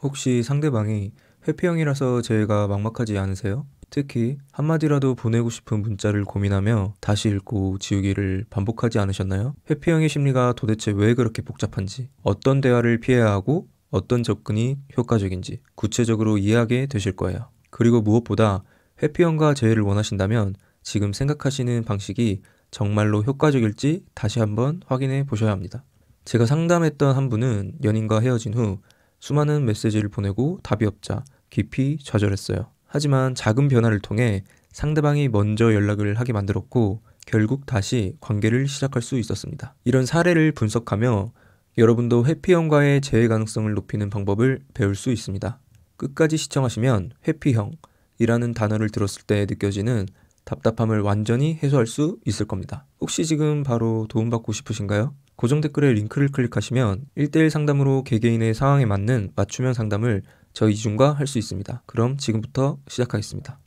혹시 상대방이 회피형이라서 재회가 막막하지 않으세요? 특히 한마디라도 보내고 싶은 문자를 고민하며 다시 읽고 지우기를 반복하지 않으셨나요? 회피형의 심리가 도대체 왜 그렇게 복잡한지, 어떤 대화를 피해야 하고 어떤 접근이 효과적인지 구체적으로 이해하게 되실 거예요. 그리고 무엇보다 회피형과 재회를 원하신다면 지금 생각하시는 방식이 정말로 효과적일지 다시 한번 확인해 보셔야 합니다. 제가 상담했던 한 분은 연인과 헤어진 후 수많은 메시지를 보내고 답이 없자 깊이 좌절했어요. 하지만 작은 변화를 통해 상대방이 먼저 연락을 하게 만들었고 결국 다시 관계를 시작할 수 있었습니다. 이런 사례를 분석하며 여러분도 회피형과의 재회 가능성을 높이는 방법을 배울 수 있습니다. 끝까지 시청하시면 회피형이라는 단어를 들었을 때 느껴지는 답답함을 완전히 해소할 수 있을 겁니다. 혹시 지금 바로 도움받고 싶으신가요? 고정 댓글에 링크를 클릭하시면 1대1 상담으로 개개인의 상황에 맞는 맞춤형 상담을 저희 이중과 할 수 있습니다. 그럼 지금부터 시작하겠습니다.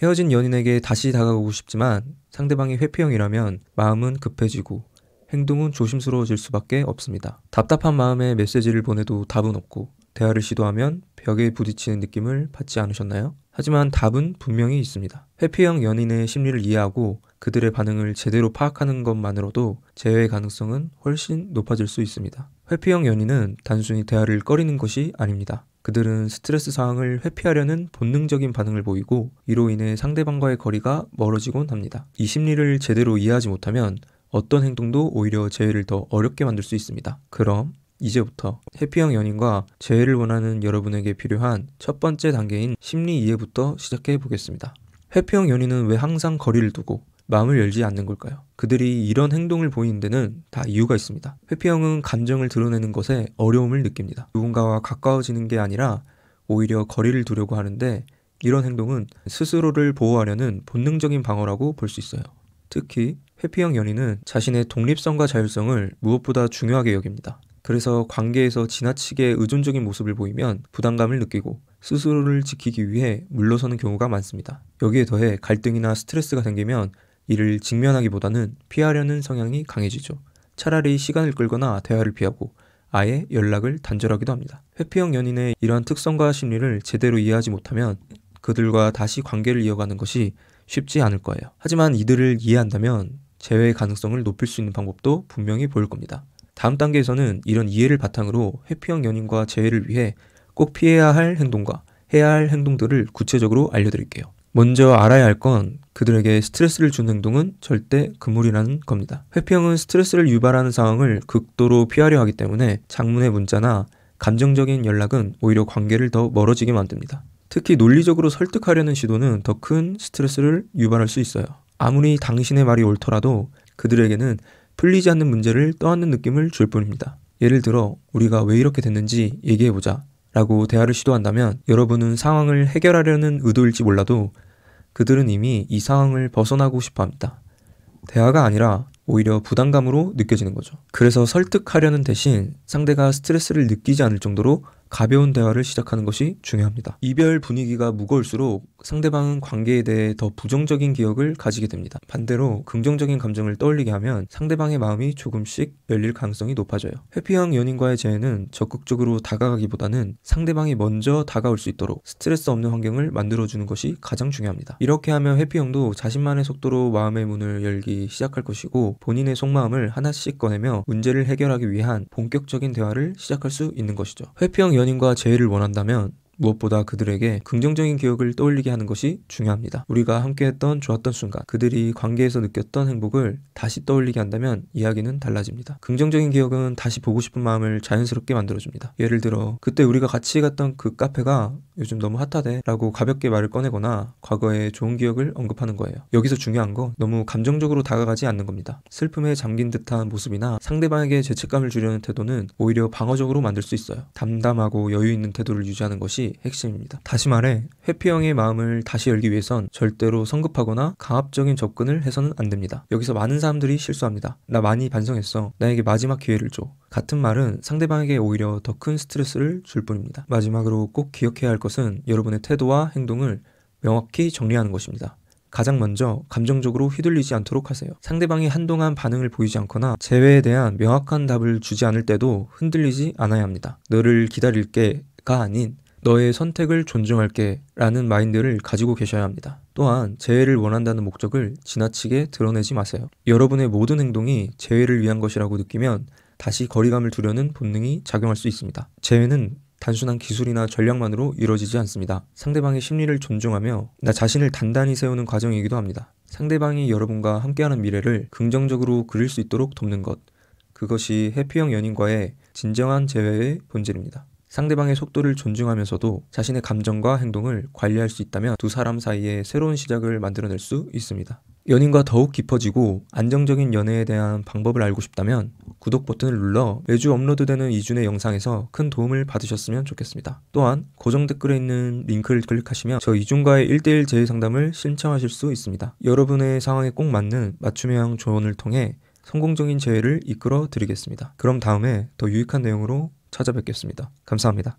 헤어진 연인에게 다시 다가가고 싶지만 상대방이 회피형이라면 마음은 급해지고 행동은 조심스러워질 수밖에 없습니다. 답답한 마음에 메시지를 보내도 답은 없고 대화를 시도하면 벽에 부딪히는 느낌을 받지 않으셨나요? 하지만 답은 분명히 있습니다. 회피형 연인의 심리를 이해하고 그들의 반응을 제대로 파악하는 것만으로도 재회 가능성은 훨씬 높아질 수 있습니다. 회피형 연인은 단순히 대화를 꺼리는 것이 아닙니다. 그들은 스트레스 상황을 회피하려는 본능적인 반응을 보이고 이로 인해 상대방과의 거리가 멀어지곤 합니다. 이 심리를 제대로 이해하지 못하면 어떤 행동도 오히려 재회를 더 어렵게 만들 수 있습니다. 그럼 이제부터 회피형 연인과 재회를 원하는 여러분에게 필요한 첫 번째 단계인 심리 이해부터 시작해 보겠습니다. 회피형 연인은 왜 항상 거리를 두고 마음을 열지 않는 걸까요? 그들이 이런 행동을 보이는 데는 다 이유가 있습니다. 회피형은 감정을 드러내는 것에 어려움을 느낍니다. 누군가와 가까워지는 게 아니라 오히려 거리를 두려고 하는데 이런 행동은 스스로를 보호하려는 본능적인 방어라고 볼 수 있어요. 특히 회피형 연인은 자신의 독립성과 자율성을 무엇보다 중요하게 여깁니다. 그래서 관계에서 지나치게 의존적인 모습을 보이면 부담감을 느끼고 스스로를 지키기 위해 물러서는 경우가 많습니다. 여기에 더해 갈등이나 스트레스가 생기면 이를 직면하기보다는 피하려는 성향이 강해지죠. 차라리 시간을 끌거나 대화를 피하고 아예 연락을 단절하기도 합니다. 회피형 연인의 이러한 특성과 심리를 제대로 이해하지 못하면 그들과 다시 관계를 이어가는 것이 쉽지 않을 거예요. 하지만 이들을 이해한다면 재회 가능성을 높일 수 있는 방법도 분명히 보일 겁니다. 다음 단계에서는 이런 이해를 바탕으로 회피형 연인과 재회를 위해 꼭 피해야 할 행동과 해야 할 행동들을 구체적으로 알려드릴게요. 먼저 알아야 할 건 그들에게 스트레스를 주는 행동은 절대 금물이라는 겁니다. 회피형은 스트레스를 유발하는 상황을 극도로 피하려 하기 때문에 장문의 문자나 감정적인 연락은 오히려 관계를 더 멀어지게 만듭니다. 특히 논리적으로 설득하려는 시도는 더 큰 스트레스를 유발할 수 있어요. 아무리 당신의 말이 옳더라도 그들에게는 풀리지 않는 문제를 떠안는 느낌을 줄 뿐입니다. 예를 들어 우리가 왜 이렇게 됐는지 얘기해보자 라고 대화를 시도한다면 여러분은 상황을 해결하려는 의도일지 몰라도 그들은 이미 이 상황을 벗어나고 싶어 합니다. 대화가 아니라 오히려 부담감으로 느껴지는 거죠. 그래서 설득하려는 대신 상대가 스트레스를 느끼지 않을 정도로 가벼운 대화를 시작하는 것이 중요합니다. 이별 분위기가 무거울수록 상대방은 관계에 대해 더 부정적인 기억을 가지게 됩니다. 반대로 긍정적인 감정을 떠올리게 하면 상대방의 마음이 조금씩 열릴 가능성이 높아져요. 회피형 연인과의 재회는 적극적으로 다가가기보다는 상대방이 먼저 다가올 수 있도록 스트레스 없는 환경을 만들어주는 것이 가장 중요합니다. 이렇게 하면 회피형도 자신만의 속도로 마음의 문을 열기 시작할 것이고 본인의 속마음을 하나씩 꺼내며 문제를 해결하기 위한 본격적인 대화를 시작할 수 있는 것이죠. 회피형 연인과 재회를 원한다면 무엇보다 그들에게 긍정적인 기억을 떠올리게 하는 것이 중요합니다. 우리가 함께했던 좋았던 순간, 그들이 관계에서 느꼈던 행복을 다시 떠올리게 한다면 이야기는 달라집니다. 긍정적인 기억은 다시 보고 싶은 마음을 자연스럽게 만들어줍니다. 예를 들어 그때 우리가 같이 갔던 그 카페가 요즘 너무 핫하대 라고 가볍게 말을 꺼내거나 과거의 좋은 기억을 언급하는 거예요. 여기서 중요한 건 너무 감정적으로 다가가지 않는 겁니다. 슬픔에 잠긴 듯한 모습이나 상대방에게 죄책감을 주려는 태도는 오히려 방어적으로 만들 수 있어요. 담담하고 여유 있는 태도를 유지하는 것이 핵심입니다. 다시 말해 회피형의 마음을 다시 열기 위해선 절대로 성급하거나 강압적인 접근을 해서는 안 됩니다. 여기서 많은 사람들이 실수합니다. 나 많이 반성했어. 나에게 마지막 기회를 줘. 같은 말은 상대방에게 오히려 더 큰 스트레스를 줄 뿐입니다. 마지막으로 꼭 기억해야 할 것은 여러분의 태도와 행동을 명확히 정리하는 것입니다. 가장 먼저 감정적으로 휘둘리지 않도록 하세요. 상대방이 한동안 반응을 보이지 않거나 재회에 대한 명확한 답을 주지 않을 때도 흔들리지 않아야 합니다. 너를 기다릴게가 아닌 너의 선택을 존중할게 라는 마인드를 가지고 계셔야 합니다. 또한 재회를 원한다는 목적을 지나치게 드러내지 마세요. 여러분의 모든 행동이 재회를 위한 것이라고 느끼면 다시 거리감을 두려는 본능이 작용할 수 있습니다. 재회는 단순한 기술이나 전략만으로 이루어지지 않습니다. 상대방의 심리를 존중하며 나 자신을 단단히 세우는 과정이기도 합니다. 상대방이 여러분과 함께하는 미래를 긍정적으로 그릴 수 있도록 돕는 것, 그것이 해피형 연인과의 진정한 재회의 본질입니다. 상대방의 속도를 존중하면서도 자신의 감정과 행동을 관리할 수 있다면 두 사람 사이에 새로운 시작을 만들어낼 수 있습니다. 연인과 더욱 깊어지고 안정적인 연애에 대한 방법을 알고 싶다면 구독 버튼을 눌러 매주 업로드되는 이준의 영상에서 큰 도움을 받으셨으면 좋겠습니다. 또한 고정 댓글에 있는 링크를 클릭하시면 저 이준과의 1대1 재회 상담을 신청하실 수 있습니다. 여러분의 상황에 꼭 맞는 맞춤형 조언을 통해 성공적인 재회를 이끌어 드리겠습니다. 그럼 다음에 더 유익한 내용으로 찾아뵙겠습니다. 감사합니다.